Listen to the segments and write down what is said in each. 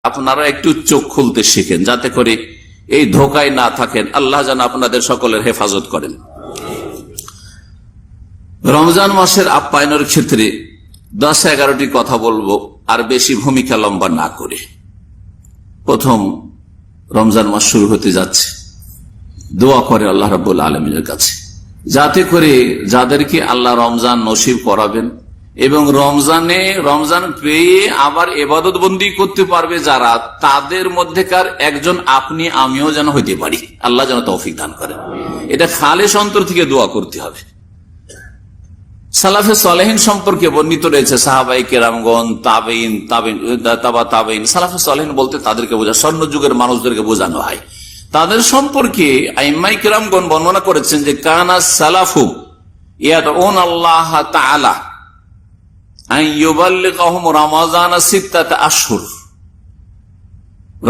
আপনারা একটু চোখ খুলতে শিখেন, যাতে করে এই ধোকায় না থাকেন। আল্লাহ যেন আপনাদের সকলের হেফাজত করেন। রমজান মাসের আপ্যায়নের ক্ষেত্রে 10-11টি কথা বলবো, আর বেশি ভূমিকা লম্বা না করে। প্রথম, রমজান মাস শুরু হতে যাচ্ছে, দোয়া করে আল্লাহ রাব্বুল আলামিনের কাছে, যাতে করে যাদেরকে আল্লাহ রমজান নসিব করাবেন এবং রমজান পেয়ে আবার ইবাদত বন্দি করতে পারবে যারা, তাদের মধ্যেকার একজন আপনি আমিও যেন হইতে পারি। আল্লাহ যেন তৌফিক দান করেন। এটা খালেস অন্তর থেকে দোয়া করতে হবে। সালাফে সালেহিন সম্পর্কে বর্ণিত রয়েছে, সাহাবায়ে কেরামগণ, তাবেঈন। সালাফে সালেহিন বলতে তাদেরকে বোঝা, স্বর্ণ যুগের মানুষদেরকে বোঝানো হয়। তাদের সম্পর্কে আইম্মায়ে কেরামগণ বর্ণনা করেছেন যে কানা সালাফু ইয়াদউন আল্লাহ তাআলা আন ইউবাল্লিগাহুম রমাযান 6 আশহুর।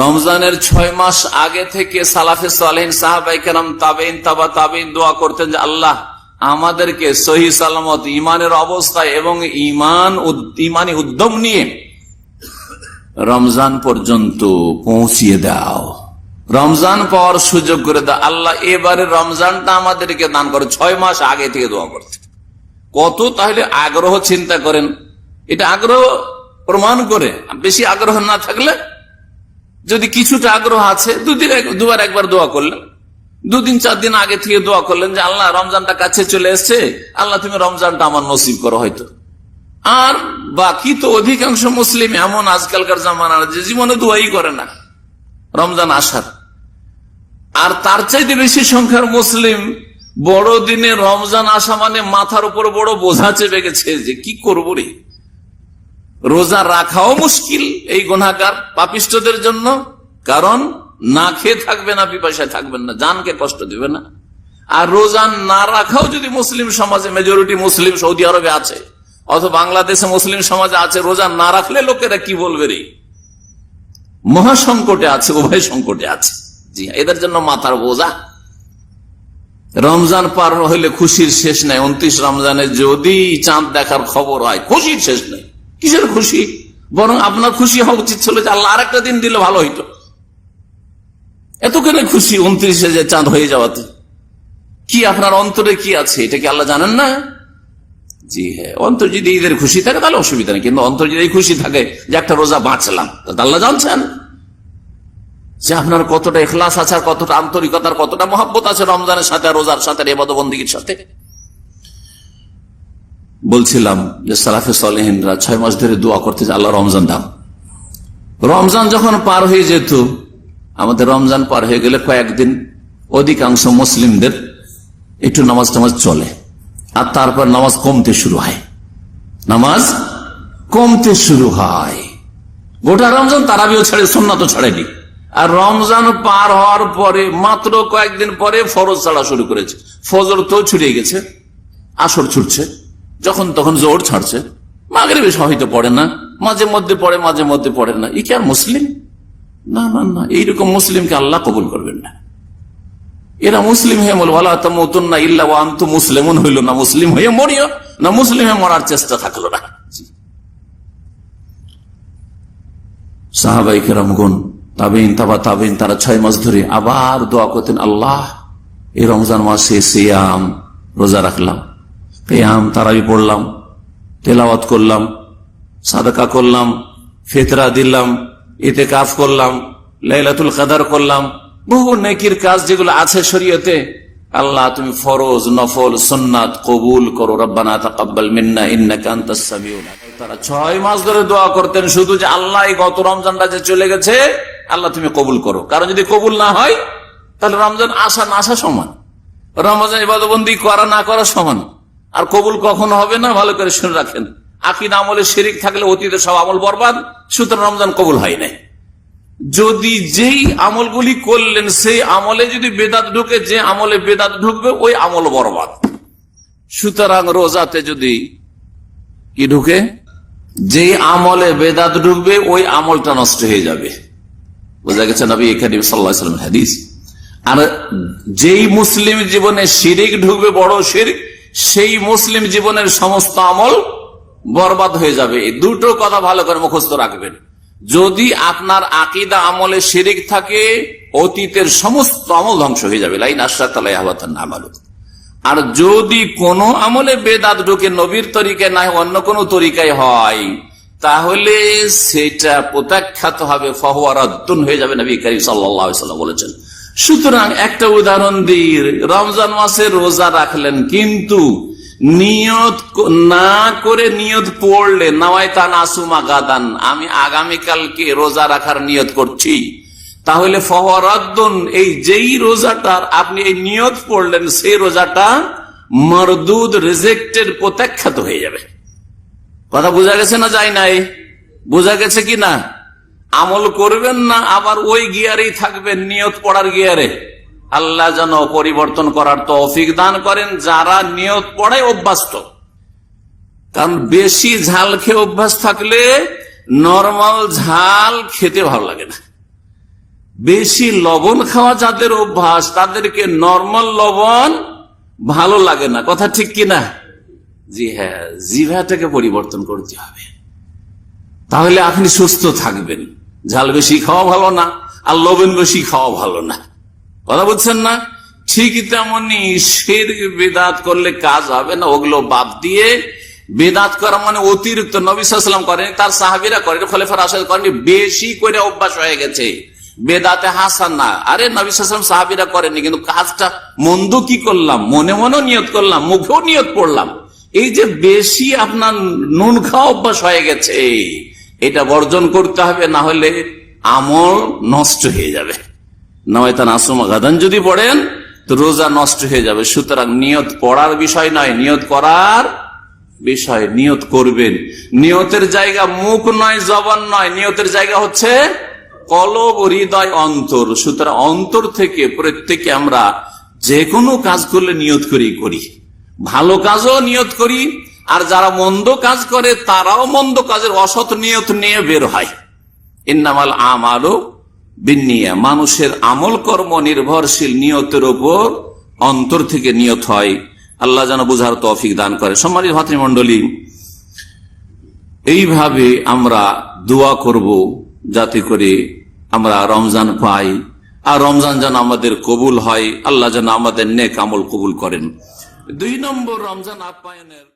রমজানের 6 মাস আগে থেকে সালাফে সালেহিন, সাহাবায়ে কেরাম, তাবেঈন, তাবেঈন দোয়া করতেন যে আল্লাহ আমাদেরকে সহি সালামত ইমানের অবস্থায় এবং ইমানি উদ্যম নিয়ে রমজান পর্যন্ত পৌঁছিয়ে দাও, রমজান পাওয়ার সুযোগ করে দাও আল্লাহ। এবারে রমজানটা আমাদেরকে দান করো। 6 মাস আগে থেকে দোয়া করতে কত তাহলে আগ্রহ, চিন্তা করেন। এটা আগ্রহ প্রমাণ করে। বেশি আগ্রহ না থাকলে, যদি কিছুটা আগ্রহ আছে, দুবার একবার দোয়া করলেন, 2-4 দিন আগে থেকে দোয়া করলেন যে আল্লাহ রমজানটা কাছে চলে এসছে, আল্লাহ তুমি রমজানটা আমার নসিব করো হয়তো। আর বাকি তো অধিকাংশ মুসলিম এমন আজকালকার জামানার যে জীবনে দোয়াই করে না রমজান আসার। আর তার চাইতে বেশি সংখ্যার মুসলিম বড় দিনে রমজান আসা মানে মাথার উপর বড় বোঝা চেপে গেছে যে কি করবো রে। রোজা রাখাও মুশকিল এই গুনাহগার পাপিষ্ঠদের জন্য, কারণ না খেয়ে থাকবে না, পিপাসায় থাকবেন না, জানকে কষ্ট দিবে না। আর রোজা না রাখাও যদি মুসলিম সমাজে, মেজরিটি মুসলিম সৌদি আরবে আছে অথবা বাংলাদেশে মুসলিম সমাজে আছে, রোজা না রাখলে লোকেরা কি বলবে রে। মহাসংকটে আছে, উভয় সংকটে আছে। জি, এদের জন্য মাথার বোঝা। রমজান পার হইলে খুশির শেষ নাই। 29 রমজানে যদি চাঁদ দেখার খবর হয়, খুশির শেষ নাই। কিসের খুশি? বরং আপনার খুশি হওয়া উচিত ছিল যে আল্লাহ আরেকটা দিন দিলে ভালো হইতো। এত কেন খুশি 29-এ যে চাঁদ হয়ে যাওয়াতে? কি আপনার অন্তরে কি আছে এটা কি আল্লাহ জানেন না? জি হ্যাঁ, অন্তর যদি ঈদের খুশি থাকে তাহলে অসুবিধা নেই, কিন্তু অন্তর যদি খুশি থাকে যে একটা রোজা বাঁচলাম, তা আল্লাহ জানছেন যে আপনার কতটা ইখলাস আছে, আর কতটা আন্তরিকতার, কতটা মহব্বত আছে রমজানের সাথে, রোজার সাথে, ইবাদত বন্দেগীর সাথে। বলছিলাম যে সালাফে সালেহিনরা 6 মাস ধরে দোয়া করতে যে আল্লাহ রমজান দাও। রমজান যখন পার হয়ে যেত, আমাদের রমজান পার হয়ে গেলে কয়েকদিন অধিকাংশ মুসলিমদের একটু নামাজ টামাজ চলে, আর তারপর নামাজ কমতে শুরু হয়। গোটা রমজান তারাবিও ছেড়ে, সুন্নাতও ছাড়েনি। আর রমজান পার হওয়ার পরে মাত্র কয়েকদিন পরে ফরজ ছাড়া শুরু করেছে। ফজর তো ছুটিয়ে গেছে, আসর ছুটছে, যখন তখন জোহর ছাড়ছে, মাগরিব হয়তো পড়ে না, মাঝে মধ্যে পড়ে, মাঝে মধ্যে পড়ে না। এই কি আর মুসলিম? না না না, এইরকম মুসলিমকে আল্লাহ কবুল করবেন না। এরা মুসলিম হয়ে না ইল্লা ওয়া আনতুম মুসলিমুন হইল না, মুসলিম হয়ে মরিও না, মুসলিম হয়ে মরার চেষ্টা থাকলো না। সাহাবায়ে কেরামগণ, তাবেঈন, তাবেঈন, তারা 6 মাস ধরে আবার দোয়া করতেন, আল্লাহ এই রমজান মাসে সিয়াম, রোজা রাখলাম, কিয়াম, তারাবি পড়লাম, তেলাওয়াত করলাম, সাদাকা করলাম, ফিতরা দিলাম, ইতিকাফ করলাম, লাইলাতুল কদর করলাম, বহু নেকির কাজ যেগুলো আছে শরীয়তে, আল্লাহ তুমি ফরজ, নফল, সুন্নাত কবুল করো। রব্বানা তাকাব্বাল মিন্না ইন্নাকা আনতাস সামিউল আলিম। তারা 6 মাস ধরে দোয়া করতেন শুধু যে আল্লাহ এই গত রমজানটা যে চলে গেছে, আল্লাহ তুমি কবুল করো। কারণ যদি কবুল না হয় তাহলে রমজান আসা না আসা সমান, রমজান ইবাদতবন্দি করা না করা সমান। আর কবুল কখনো হবে না, ভালো করে শুনে রাখেন। আকীদা আমলে শিরিক থাকলে অতীতের সব আমল বরবাদ, সুতরাং রমজান কবুল হয় নাই। যদি যেই আমলগুলি করলেন সেই আমলে যদি বেদাত ঢুকে, যে আমলে বেদাত ঢুকবে ওই আমল বরবাদ। সুতরাং রোজাতে যদি কি ঢুকে, যে আমলে বেদাত ঢুকবে ওই আমলটা নষ্ট হয়ে যাবে। বোঝা গেছে নবী করিম সাল্লাল্লাহু আলাইহি ওয়াসাল্লামের হাদিস। আর যেই মুসলিম জীবনে শিরিক ঢুকবে, বড় শিরক, সেই মুসলিম জীবনের সমস্ত আমল বরবাদ হয়ে যাবে। এই দুটো কথা ভালো করে মুখস্থ রাখবেন। যদি আপনার আকীদা আমলে শিরিক থাকে, অতীতের সমস্ত আমল ধ্বংস হয়ে যাবে। লাইন আশরাকা লা ইয়াহবাতান আমালু। আর যদি কোনো আমলে বেদাত ঢুকে, নবীর তরিকায় না অন্য কোনো তরিকায় হয়, তাহলে সেটা প্রত্যাখ্যাত হবে, ফাহুয়া রাদ্দুন হয়ে যাবে, নবী কারীম সাল্লাল্লাহু আলাইহি ওয়াসাল্লাম বলেছেন। সুতরাং একটা উদাহরণ দিই, রমজান মাসে রোজা রাখলেন, কিন্তু নিয়ত না করে নিয়ত পড়লে, নাওয়াইতা নাসুমা গাদান, আমি আগামীকালকে রোজা রাখার নিয়ত করছি, তাহলে ফাহুয়া রাদ্দুন, এই যেই রোজাটার আপনি এই নিয়ত পড়লেন, সেই রোজাটা মারদুদ, রিজেক্টেড, প্রত্যাখ্যাত হয়ে যাবে। কথা বোঝা গেছে না? যায় নাই? বোঝা গেছে কি না? আমল করবেন না, আবার ওই গিয়ারেই থাকবেন, নিয়ত পড়ার গিয়ারে। আল্লাহ যেন পরিবর্তন করার তৌফিক দান করেন যারা নিয়ত পড়ায় অভ্যস্ত। কারণ বেশি ঝাল খেয়ে অভ্যাস থাকলে নরমাল ঝাল খেতে ভালো লাগে না। বেশি লবণ খাওয়া যাদের অভ্যাস, তাদেরকে নরমাল লবণ ভালো লাগে না। কথা ঠিক কিনা? জি হ্যাঁ, জিভাটাকে পরিবর্তন করতে হবে, তাহলে আপনি সুস্থ থাকবেন। ঝাল বেশি খাওয়া ভালো না, আর লবণ বেশি খাওয়া ভালো না। কথা বুঝছেন না? ঠিক তেমনি শিরক বিদআত করলে কাজ হবে না। ওগুলো বাদ দিয়ে বিদআত করা মানে অতিরিক্ত, নবী সাল্লাল্লাহু আলাইহি ওয়াসাল্লাম করেন, তার সাহাবীরা করেন, খলিফা রাশিদ করেন, বেশি করে অভ্যাস হয়ে গেছে, বেদাতে হাসানা। আরে নবী সাল্লাল্লাহু আলাইহি ওয়াসাল্লাম সাহাবীরা করেননি, কিন্তু কাজটা মন্দ কি করলাম, মনে মনেও নিয়ত করলাম, মুখেও নিয়ত পড়লাম। এই যে বেশি আপনার নুন খাওয়া অভ্যাস হয়ে গেছে, এটা বর্জন করতে হবে, না হলে আমল নষ্ট হয়ে যাবে। নাওয়াইতা নাসুমা গাদান যদি পড়েন তো রোজা নষ্ট হয়ে যাবে। সুতরাং নিয়ত পড়ার বিষয় নয়, নিয়ত করার বিষয়। নিয়ত করবেন, নিয়তের জায়গা মুখ নয়, জবান নয়, নিয়তের জায়গা হচ্ছে কলব, হৃদয়, অন্তর। সুতরাং অন্তর থেকে প্রত্যেকে আমরা যে কোনো কাজ করলে নিয়ত করি, ভালো কাজও নিয়ত করি, আর যারা মন্দ কাজ করে তারাও মন্দ কাজের অসৎ নিয়ত নিয়ে বের হয়। ইন্নামাল আমালু বিন্নিয়া, মানুষের আমল কর্ম নির্ভরশীল নিয়তের উপর, অন্তর থেকে নিয়ত হয়। আল্লাহ যেন বুঝার তৌফিক দান করে। সম্মানিত ভাতৃমণ্ডলী, এইভাবে আমরা দোয়া করব যাতে করে আমরা রমজান পাই, আর রমজান যেন আমাদের কবুল হয়। আল্লাহ যেন আমাদের নেক আমল কবুল করেন। 2 নম্বর রমজান আপ্যায়নের